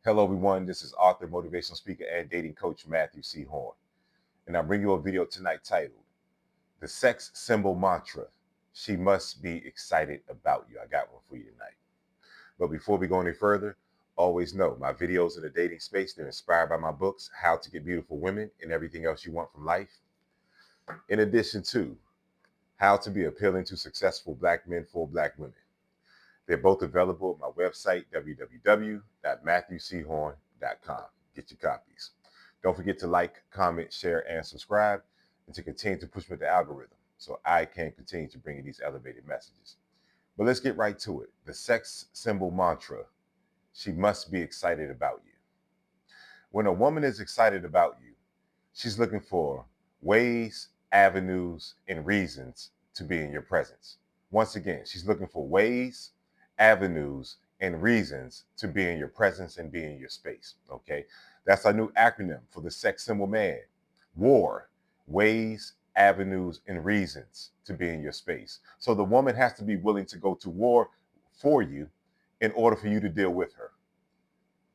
Hello, everyone. This is author, motivational speaker, and dating coach Matthew C. Horne. And I bring you a video tonight titled The Sex Symbol Mantra. She must be excited about you. I got one for you tonight. But before we go any further, always know my videos in the dating space, they're inspired by my books, How to Get Beautiful Women and Everything Else You Want from Life. In addition to How to Be Appealing to Successful Black Men for Black Women. They're both available at my website, www.matthewchorne.com. Get your copies. Don't forget to like, comment, share, and subscribe, and to continue to push me the algorithm so I can continue to bring you these elevated messages. But let's get right to it. The sex symbol mantra: she must be excited about you. When a woman is excited about you, she's looking for ways, avenues, and reasons to be in your presence. Once again, she's looking for ways, avenues, and reasons to be in your presence and be in your space. Okay. That's our new acronym for the sex symbol man. WAR, ways, avenues, and reasons to be in your space. So the woman has to be willing to go to war for you in order for you to deal with her.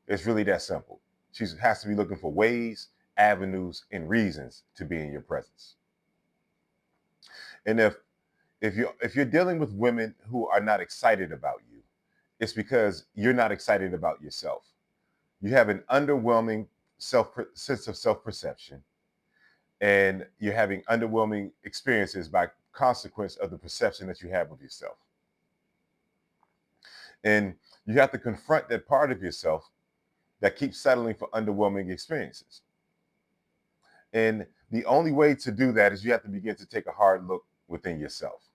It's really that simple. She has to be looking for ways, avenues, and reasons to be in your presence. And if you're dealing with women who are not excited about you, it's because you're not excited about yourself. You have an underwhelming sense of self-perception, and you're having underwhelming experiences by consequence of the perception that you have of yourself. And you have to confront that part of yourself that keeps settling for underwhelming experiences. And the only way to do that is you have to begin to take a hard look within yourself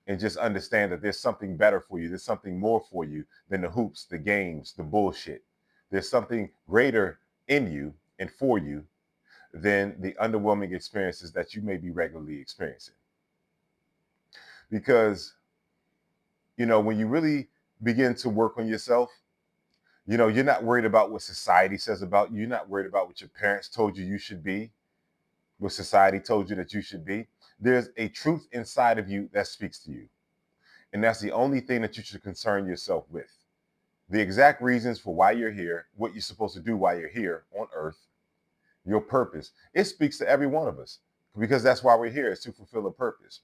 and just understand that there's something better for you. There's something more for you than the hoops, the games, the bullshit. There's something greater in you and for you than the underwhelming experiences that you may be regularly experiencing. Because, when you really begin to work on yourself, you're not worried about what society says about you. You're not worried about what your parents told you should be, what society told you that you should be. There's a truth inside of you that speaks to you. And that's the only thing that you should concern yourself with. The exact reasons for why you're here, what you're supposed to do while you're here on earth, your purpose. It speaks to every one of us because that's why we're here, is to fulfill a purpose.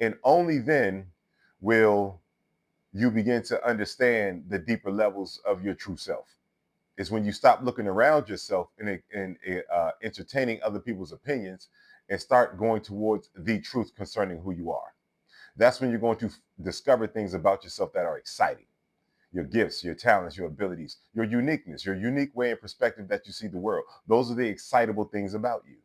And only then will you begin to understand the deeper levels of your true self. Is when you stop looking around yourself and entertaining other people's opinions and start going towards the truth concerning who you are. That's when you're going to discover things about yourself that are exciting. Your gifts, your talents, your abilities, your uniqueness, your unique way and perspective that you see the world. Those are the excitable things about you.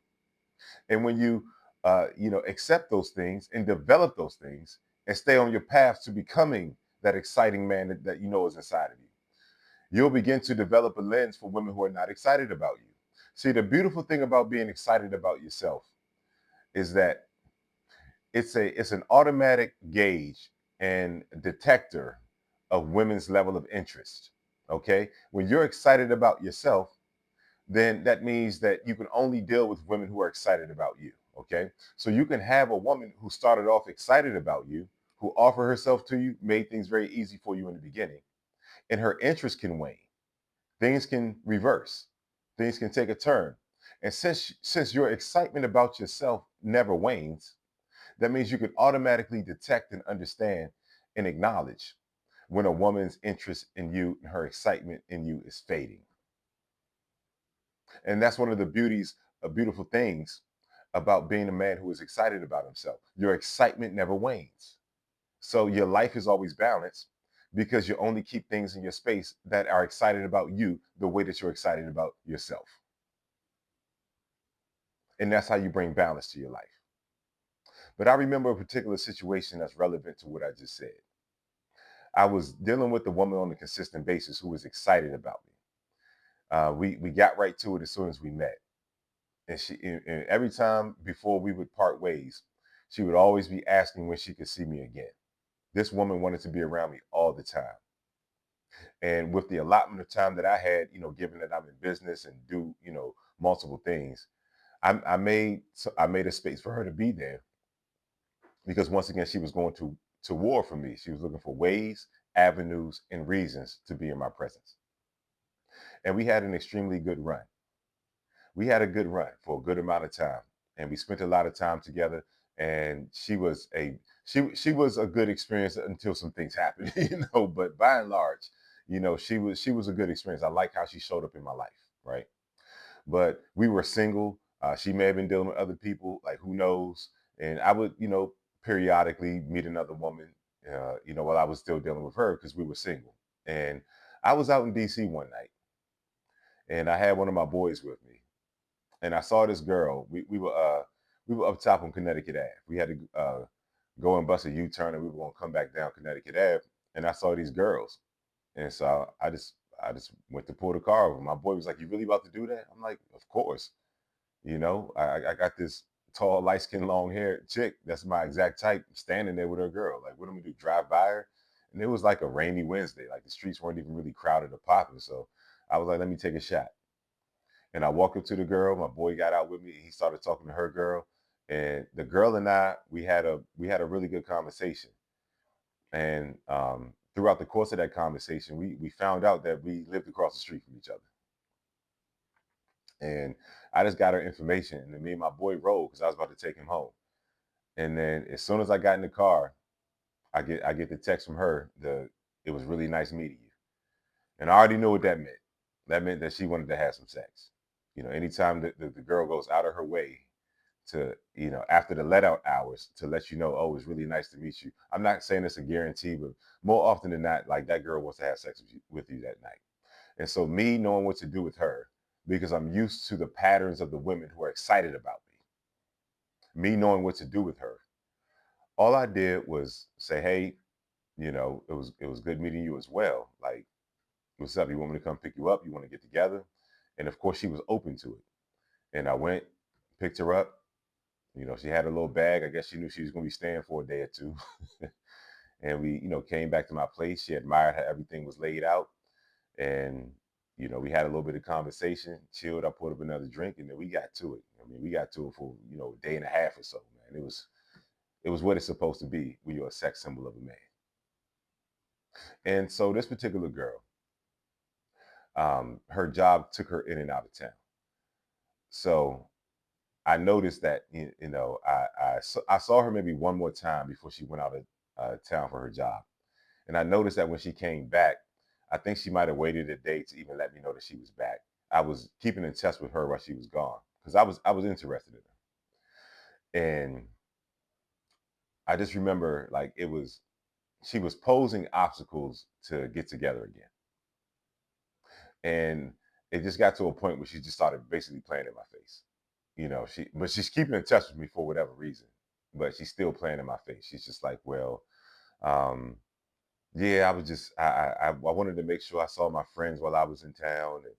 And when you, accept those things and develop those things and stay on your path to becoming that exciting man that you know is inside of you, you'll begin to develop a lens for women who are not excited about you. See, the beautiful thing about being excited about yourself is that it's an automatic gauge and detector of women's level of interest. Okay, when you're excited about yourself, then that means that you can only deal with women who are excited about you. Okay, so you can have a woman who started off excited about you, who offered herself to you, made things very easy for you in the beginning, and her interest can wane. Things can reverse. Things can take a turn. And since your excitement about yourself never wanes, that means you can automatically detect and understand and acknowledge when a woman's interest in you and her excitement in you is fading. And that's one of the beautiful things about being a man who is excited about himself. Your excitement never wanes. So your life is always balanced because you only keep things in your space that are excited about you the way that you're excited about yourself. And that's how you bring balance to your life. But I remember a particular situation that's relevant to what I just said. I was dealing with a woman on a consistent basis who was excited about me. We got right to it as soon as we met, and and every time before we would part ways, she would always be asking when she could see me again. This woman wanted to be around me all the time, and with the allotment of time that I had, given that I'm in business and do multiple things, I made a space for her to be there because once again she was going to war for me. She was looking for ways, avenues, and reasons to be in my presence. And we had an extremely good run. We had a good run for a good amount of time, and we spent a lot of time together. And she was a good experience until some things happened, But by and large, she was a good experience. I like how she showed up in my life, right? But we were single. She may have been dealing with other people, like who knows? And I would, periodically meet another woman, while I was still dealing with her because we were single. And I was out in DC one night, and I had one of my boys with me, and I saw this girl. We were up top on Connecticut Ave. We had to go and bust a U-turn, and we were gonna come back down Connecticut Ave. And I saw these girls, and so I just went to pull the car over. My boy was like, "You really about to do that?" I'm like, "Of course." I got this tall, light skinned, long haired chick. That's my exact type, standing there with her girl. Like, what am I gonna do? Drive by her? And it was like a rainy Wednesday. Like the streets weren't even really crowded or popping. So I was like, let me take a shot. And I walked up to the girl. My boy got out with me. He started talking to her girl, and the girl and I, we had a really good conversation. And throughout the course of that conversation, we found out that we lived across the street from each other. And I just got her information, and then me and my boy rode because I was about to take him home. And then as soon as I got in the car, I get the text from her. It was really nice meeting you, and I already knew what that meant. That meant that she wanted to have some sex. Anytime the girl goes out of her way to, after the let out hours to let you know, oh, it's really nice to meet you. I'm not saying it's a guarantee, but more often than not, like that girl wants to have sex with you that night. And so me knowing what to do with her, because I'm used to the patterns of the women who are excited about me knowing what to do with her, all I did was say, hey, it was good meeting you as well. Like, what's up? You want me to come pick you up? You want to get together? And of course, she was open to it. And I went, picked her up. She had a little bag. I guess she knew she was going to be staying for a day or two. And we, came back to my place. She admired how everything was laid out. And, we had a little bit of conversation, chilled. I poured up another drink, and then we got to it. I mean, we got to it for, a day and a half or so, man. It was what it's supposed to be when you're a sex symbol of a man. And so this particular girl, her job took her in and out of town. So I noticed that I saw her maybe one more time before she went out of town for her job, and I noticed that when she came back, I think she might have waited a day to even let me know that she was back. I was keeping in touch with her while she was gone because I was interested in her, and I just remember like it was she was posing obstacles to get together again, and it just got to a point where she just started basically playing in my face. But she's keeping in touch with me for whatever reason, but she's still playing in my face. She's just like, well, um, yeah, I was just I wanted to make sure I saw my friends while I was in town and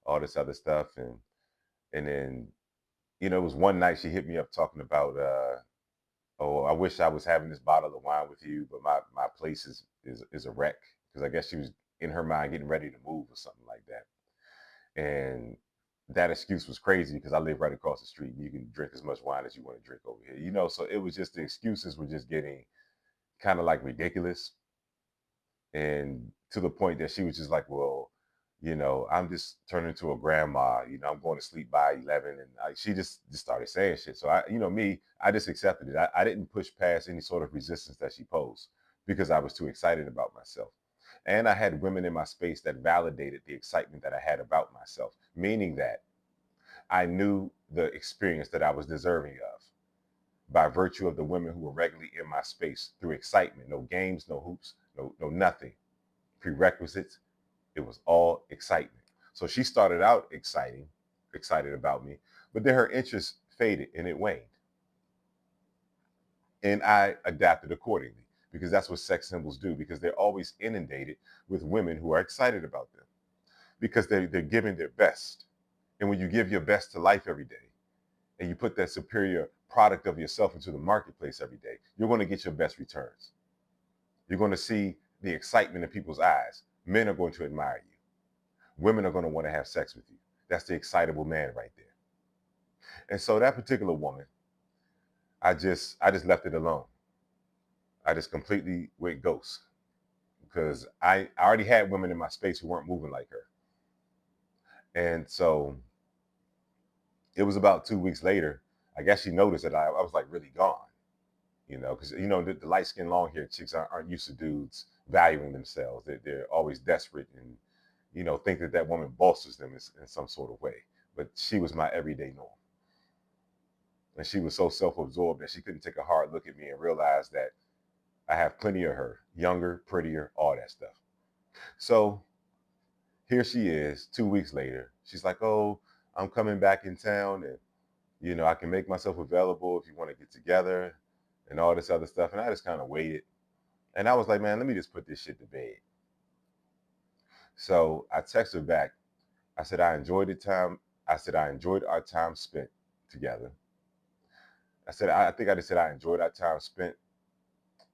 all this other stuff. And then it was one night she hit me up talking about oh, I wish I was having this bottle of wine with you, but my place is a wreck, because I guess she was in her mind getting ready to move or something like that. And that excuse was crazy because I live right across the street and you can drink as much wine as you want to drink over here. So it was just, the excuses were just getting kind of like ridiculous, and to the point that she was just like, well, I'm just turning into a grandma. I'm going to sleep by 11, and she just started saying shit. So I just accepted it. I didn't push past any sort of resistance that she posed because I was too excited about myself. And I had women in my space that validated the excitement that I had about myself, meaning that I knew the experience that I was deserving of by virtue of the women who were regularly in my space through excitement. No games, no hoops, no nothing. Prerequisites. It was all excitement. So she started out excited about me, but then her interest faded and it waned. And I adapted accordingly because that's what sex symbols do, because they're always inundated with women who are excited about them because they're giving their best. And when you give your best to life every day, and you put that superior product of yourself into the marketplace every day, you're going to get your best returns. You're going to see the excitement in people's eyes. Men are going to admire you. Women are going to want to have sex with you. That's the excitable man right there. And so that particular woman, I just left it alone. I just completely went ghost because I already had women in my space who weren't moving like her. And so it was about 2 weeks later. I guess she noticed that I was like really gone, because the light skinned long haired chicks aren't used to dudes valuing themselves. They're always desperate and think that that woman bolsters them in some sort of way. But she was my everyday norm, and she was so self absorbed that she couldn't take a hard look at me and realize that I have plenty of her, younger, prettier, all that stuff. So here she is, 2 weeks later. She's like, "Oh, I'm coming back in town, and I can make myself available if you want to get together and all this other stuff." And I just kind of waited. And I was like, man, let me just put this shit to bed. So I texted her back. I said, I enjoyed the time. I said, I enjoyed our time spent together. I said, I think I just said I enjoyed our time spent,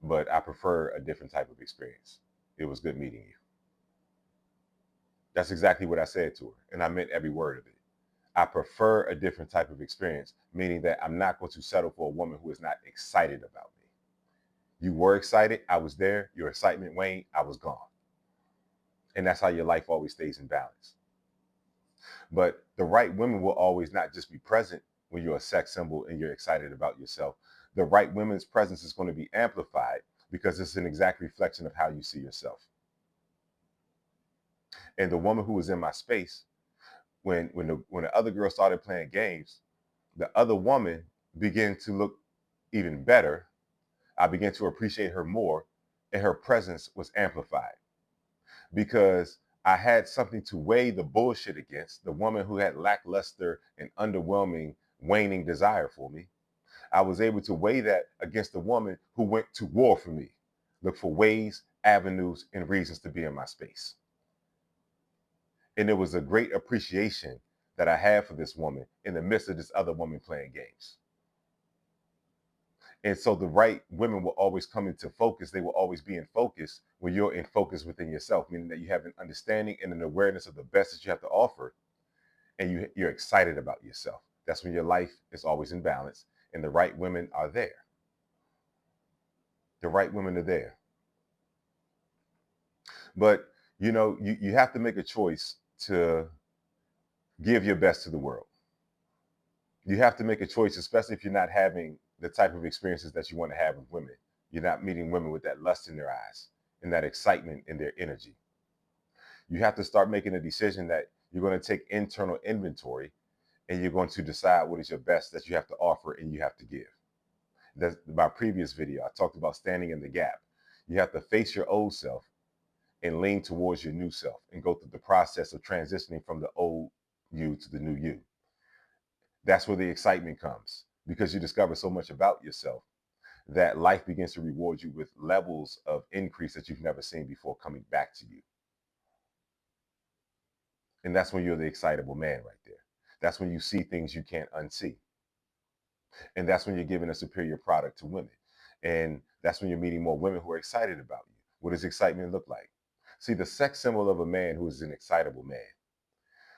but I prefer a different type of experience. It was good meeting you. That's exactly what I said to her. And I meant every word of it. I prefer a different type of experience, meaning that I'm not going to settle for a woman who is not excited about me. You were excited. I was there. Your excitement waned. I was gone. And that's how your life always stays in balance. But the right women will always not just be present when you're a sex symbol and you're excited about yourself. The right women's presence is going to be amplified because it's an exact reflection of how you see yourself. And the woman who was in my space, when the other girl started playing games, the other woman began to look even better. I began to appreciate her more, and her presence was amplified because I had something to weigh the bullshit against, the woman who had lackluster and underwhelming, waning desire for me. I was able to weigh that against the woman who went to war for me, look for ways, avenues, and reasons to be in my space. And there was a great appreciation that I had for this woman in the midst of this other woman playing games. And so the right women will always come into focus. They will always be in focus when you're in focus within yourself, meaning that you have an understanding and an awareness of the best that you have to offer, and you're excited about yourself. That's when your life is always in balance, and the right women are there. The right women are there. But you have to make a choice to give your best to the world. You have to make a choice, especially if you're not having the type of experiences that you want to have with women. You're not meeting women with that lust in their eyes and that excitement in their energy. You have to start making a decision that you're going to take internal inventory and you're going to decide what is your best that you have to offer and you have to give. That's my previous video. I talked about standing in the gap. You have to face your old self and lean towards your new self and go through the process of transitioning from the old you to the new you. That's where the excitement comes because you discover so much about yourself that life begins to reward you with levels of increase that you've never seen before coming back to you. And that's when you're the excitable man right there. That's when you see things you can't unsee. And that's when you're giving a superior product to women. And that's when you're meeting more women who are excited about you. What does excitement look like? See, the sex symbol of a man who is an excitable man,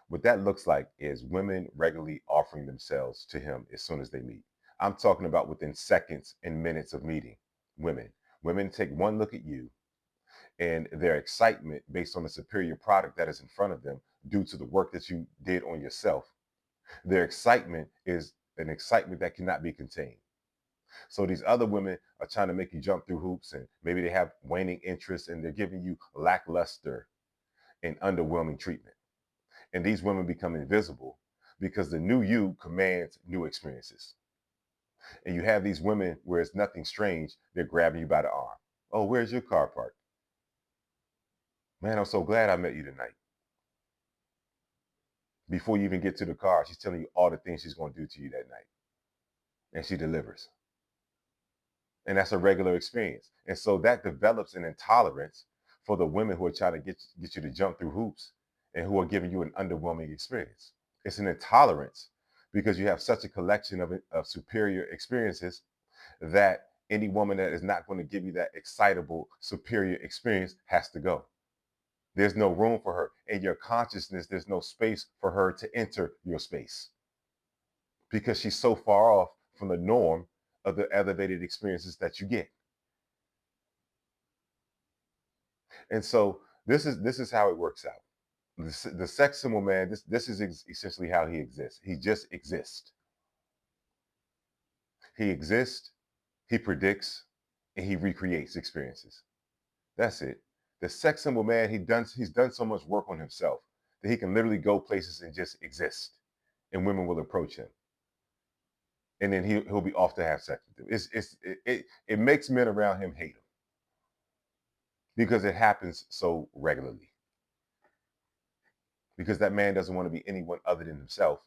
what that looks like is women regularly offering themselves to him as soon as they meet. I'm talking about within seconds and minutes of meeting women. Women take one look at you and their excitement based on the superior product that is in front of them due to the work that you did on yourself. Their excitement is an excitement that cannot be contained. So these other women are trying to make you jump through hoops, and maybe they have waning interest and they're giving you lackluster and underwhelming treatment. And these women become invisible because the new you commands new experiences. And you have these women where it's nothing strange, they're grabbing you by the arm. Oh, where's your car parked? Man, I'm so glad I met you tonight. Before you even get to the car, she's telling you all the things she's going to do to you that night. And she delivers. And that's a regular experience. And so that develops an intolerance for the women who are trying to get you to jump through hoops and who are giving you an underwhelming experience. It's an intolerance because you have such a collection of superior experiences that any woman that is not going to give you that excitable, superior experience has to go. There's no room for her. In your consciousness, there's no space for her to enter your space because she's so far off from the norm of the elevated experiences that you get. And so this is how it works out. The sex symbol man, this is essentially how he exists. He just exists. He exists, he predicts, and he recreates experiences. That's it. The sex symbol man, he's done so much work on himself that he can literally go places and just exist, and women will approach him, and then he'll be off to have sex with them. It makes men around him hate him because it happens so regularly. Because that man doesn't want to be anyone other than himself,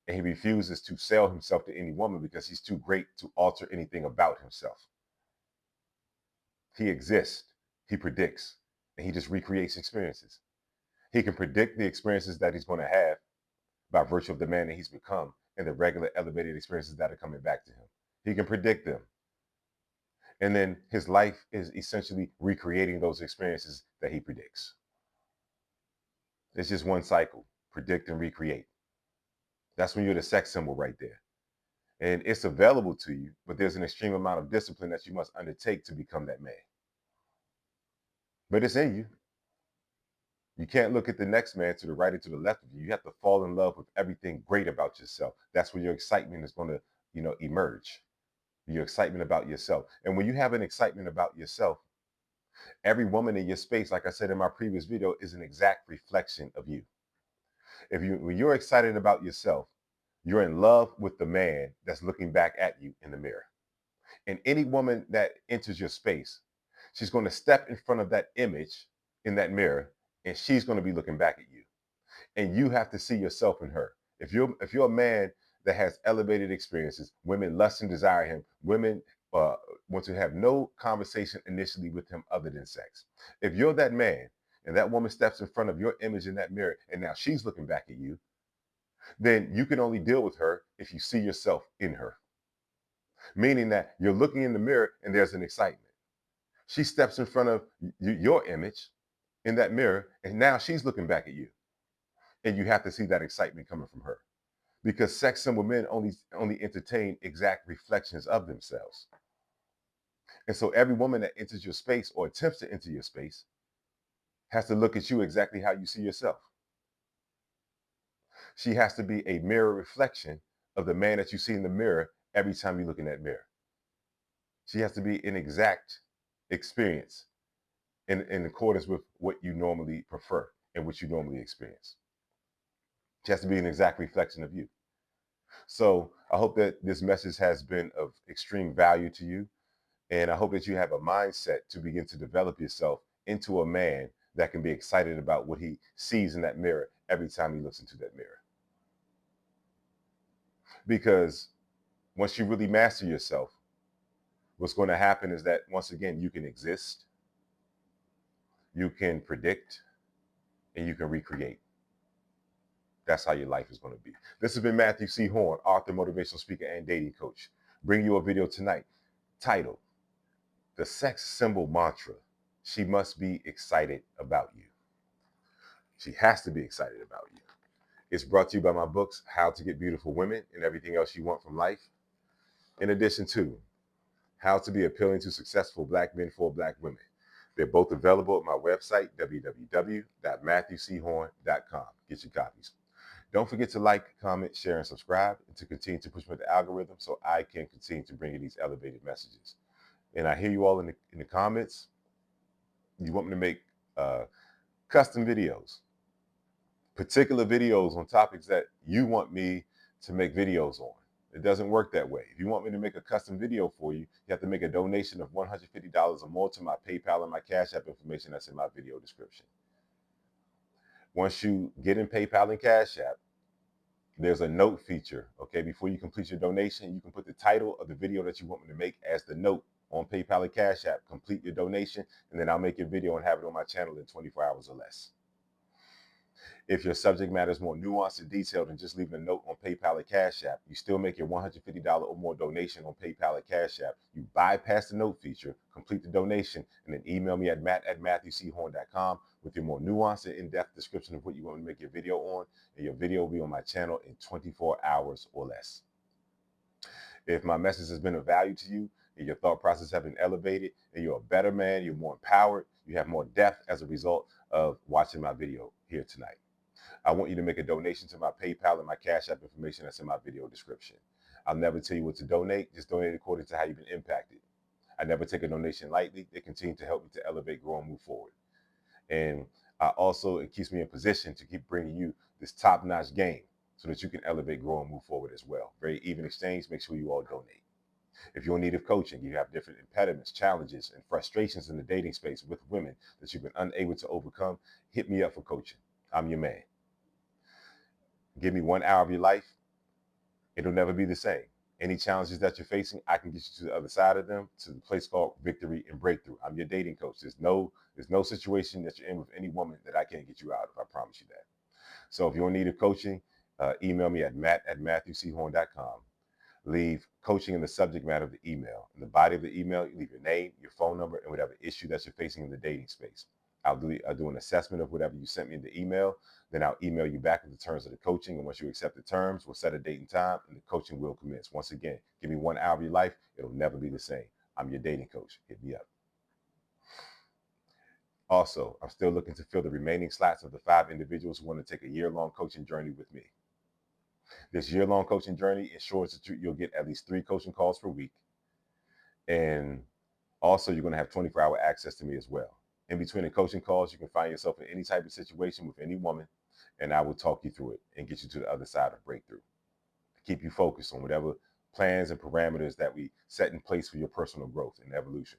and he refuses to sell himself to any woman because he's too great to alter anything about himself. He exists, he predicts, and he just recreates experiences. He can predict the experiences that he's going to have by virtue of the man that he's become and the regular elevated experiences that are coming back to him. He can predict them. And then his life is essentially recreating those experiences that he predicts. It's just one cycle: predict and recreate. That's when you're the sex symbol right there. And it's available to you, but there's an extreme amount of discipline that you must undertake to become that man. But it's in you. You can't look at the next man to the right or to the left of you. You have to fall in love with everything great about yourself. That's where your excitement is going to, emerge. Your excitement about yourself. And when you have an excitement about yourself, every woman in your space, like I said in my previous video, is an exact reflection of you. When you're excited about yourself, you're in love with the man that's looking back at you in the mirror. And any woman that enters your space, she's going to step in front of that image in that mirror, and she's going to be looking back at you. And you have to see yourself in her. If you're a man that has elevated experiences, women lust and desire him. Women want to have no conversation initially with him other than sex. If you're that man and that woman steps in front of your image in that mirror, and now she's looking back at you, then you can only deal with her if you see yourself in her. Meaning that you're looking in the mirror and there's an excitement. She steps in front of your image in that mirror, and now she's looking back at you. And you have to see that excitement coming from her. Because sex symbol men only entertain exact reflections of themselves. And so every woman that enters your space or attempts to enter your space has to look at you exactly how you see yourself. She has to be a mirror reflection of the man that you see in the mirror every time you look in that mirror. She has to be an exact experience in accordance with what you normally prefer and what you normally experience. She has to be an exact reflection of you. So I hope that this message has been of extreme value to you. And I hope that you have a mindset to begin to develop yourself into a man that can be excited about what he sees in that mirror every time he looks into that mirror. Because once you really master yourself, what's going to happen is that once again, you can exist, you can predict, and you can recreate. That's how your life is going to be. This has been Matthew C. Horne, author, motivational speaker, and dating coach. Bring you a video tonight titled The Sex Symbol Mantra. She must be excited about you. She has to be excited about you. It's brought to you by my books, How to Get Beautiful Women and Everything Else You Want from Life. In addition to How to Be Appealing to Successful Black Men for Black Women. They're both available at my website, www.matthewchorne.com. Get your copies. Don't forget to like, comment, share, and subscribe, and to continue to push me the algorithm so I can continue to bring you these elevated messages. And I hear you all in the comments. You want me to make custom videos, particular videos on topics that you want me to make videos on. It doesn't work that way. If you want me to make a custom video for you, you have to make a donation of $150 or more to my PayPal and my Cash App information that's in my video description. Once you get in PayPal and Cash App, there's a note feature, okay? Before you complete your donation, you can put the title of the video that you want me to make as the note on PayPal and Cash App. Complete your donation, and then I'll make your video and have it on my channel in 24 hours or less. If your subject matter is more nuanced and detailed than just leaving a note on PayPal or Cash App, you still make your $150 or more donation on PayPal or Cash App. You bypass the note feature, complete the donation, and then email me at matt@matthewchorne.com with your more nuanced and in-depth description of what you want to make your video on, and your video will be on my channel in 24 hours or less. If my message has been of value to you, and your thought process have been elevated, and you're a better man, you're more empowered, you have more depth as a result of watching my video, here tonight. I want you to make a donation to my PayPal and my Cash App information that's in my video description. I'll never tell you what to donate. Just donate according to how you've been impacted. I never take a donation lightly. They continue to help me to elevate, grow, and move forward. And it keeps me in position to keep bringing you this top-notch game so that you can elevate, grow, and move forward as well. Very even exchange. Make sure you all donate. If you're in need of coaching, you have different impediments, challenges, and frustrations in the dating space with women that you've been unable to overcome, hit me up for coaching. I'm your man. Give me 1 hour of your life. It'll never be the same. Any challenges that you're facing, I can get you to the other side of them, to the place called victory and breakthrough. I'm your dating coach. There's no situation that you're in with any woman that I can't get you out of. I promise you that. So if you're in need of coaching, email me at matt@matthewchorne.com. Leave coaching in the subject matter of the email. In the body of the email, you leave your name, your phone number, and whatever issue that you're facing in the dating space. I'll do an assessment of whatever you sent me in the email. Then I'll email you back with the terms of the coaching. And once you accept the terms, we'll set a date and time, and the coaching will commence. Once again, give me 1 hour of your life. It'll never be the same. I'm your dating coach. Hit me up. Also, I'm still looking to fill the remaining slots of the 5 individuals who want to take a year-long coaching journey with me. This year-long coaching journey ensures that you'll get at least 3 coaching calls per week. And also, you're going to have 24-hour access to me as well. In between the coaching calls, you can find yourself in any type of situation with any woman, and I will talk you through it and get you to the other side of breakthrough. Keep you focused on whatever plans and parameters that we set in place for your personal growth and evolution.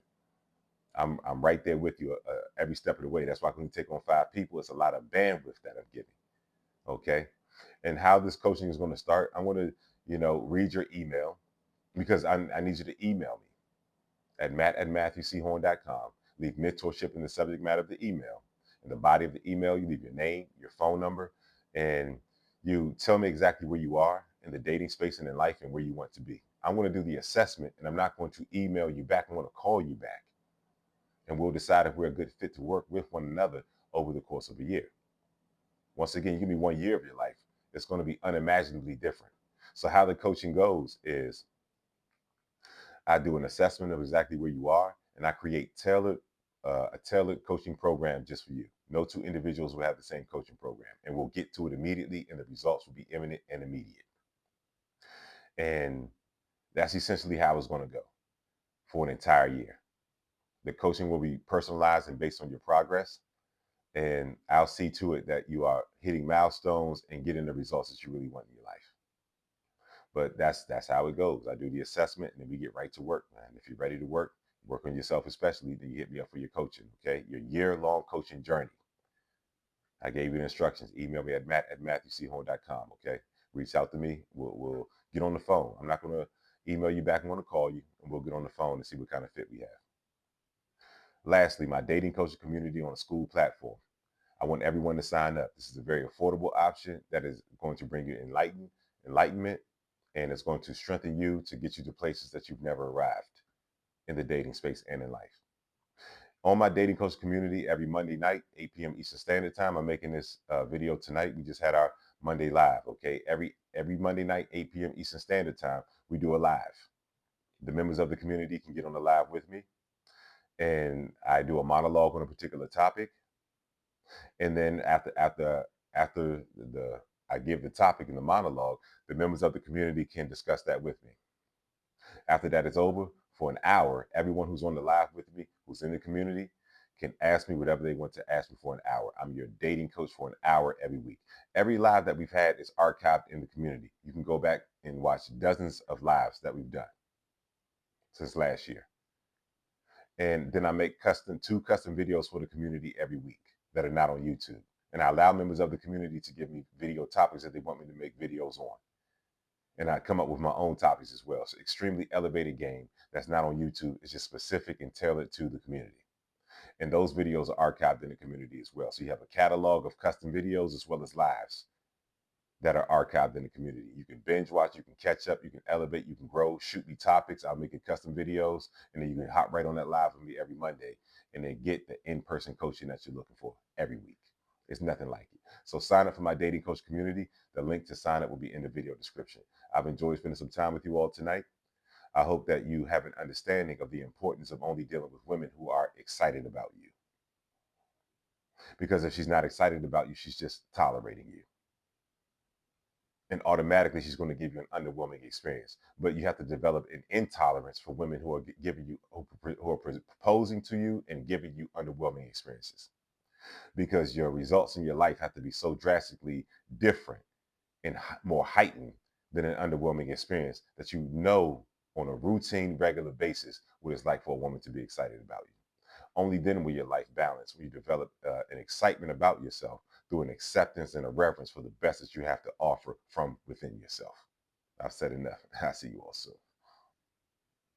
I'm right there with you every step of the way. That's why when you take on 5 people, it's a lot of bandwidth that I'm giving. Okay. And how this coaching is going to start, I want to, read your email, because I need you to email me at matt@matthewchorne.com. Leave mentorship in the subject matter of the email. In the body of the email, you leave your name, your phone number, and you tell me exactly where you are in the dating space and in life and where you want to be. I'm going to do the assessment, and I'm not going to email you back. I'm going to call you back, and we'll decide if we're a good fit to work with one another over the course of a year. Once again, you give me 1 year of your life. It's going to be unimaginably different. So how the coaching goes is I do an assessment of exactly where you are, and I create a tailored coaching program just for you. No 2 individuals will have the same coaching program, and we'll get to it immediately, and the results will be imminent and immediate. And that's essentially how it's going to go for an entire year. The coaching will be personalized and based on your progress, and I'll see to it that you are hitting milestones and getting the results that you really want in your life. But that's how it goes. I do the assessment, and then we get right to work, man. If you're ready to work on yourself especially, then you hit me up for your coaching, okay? Your year-long coaching journey. I gave you the instructions. Email me at matt@matthewchorne.com, okay? Reach out to me. We'll get on the phone. I'm not going to email you back. I'm going to call you, and we'll get on the phone and see what kind of fit we have. Lastly, my dating coaching community on a school platform. I want everyone to sign up. This is a very affordable option that is going to bring you enlightenment, and it's going to strengthen you to get you to places that you've never arrived in the dating space and in life. On my dating coach community, every Monday night, 8 p.m. Eastern Standard Time, I'm making this video tonight. We just had our Monday live, okay? Every Monday night, 8 p.m. Eastern Standard Time, we do a live. The members of the community can get on the live with me, and I do a monologue on a particular topic. And then after I give the topic in the monologue, the members of the community can discuss that with me. After that is over, for an hour, everyone who's on the live with me, who's in the community, can ask me whatever they want to ask me for an hour. I'm your dating coach for an hour every week. Every live that we've had is archived in the community. You can go back and watch dozens of lives that we've done since last year. And then I make two custom videos for the community every week that are not on YouTube. And I allow members of the community to give me video topics that they want me to make videos on. And I come up with my own topics as well. So extremely elevated game that's not on YouTube. It's just specific and tailored to the community. And those videos are archived in the community as well. So you have a catalog of custom videos as well as lives that are archived in the community. You can binge watch, you can catch up, you can elevate, you can grow, shoot me topics. I'll make custom videos, and then you can hop right on that live with me every Monday and then get the in-person coaching that you're looking for every week. It's nothing like it. So sign up for my dating coach community. The link to sign up will be in the video description. I've enjoyed spending some time with you all tonight. I hope that you have an understanding of the importance of only dealing with women who are excited about you. Because if she's not excited about you, she's just tolerating you. And automatically she's going to give you an underwhelming experience. But you have to develop an intolerance for women who are giving you, who are proposing to you and giving you underwhelming experiences, because your results in your life have to be so drastically different and more heightened than an underwhelming experience that you know on a routine, regular basis what it's like for a woman to be excited about you. Only then will your life balance, when you develop an excitement about yourself through an acceptance and a reverence for the best that you have to offer from within yourself. I've said enough. I see you all soon.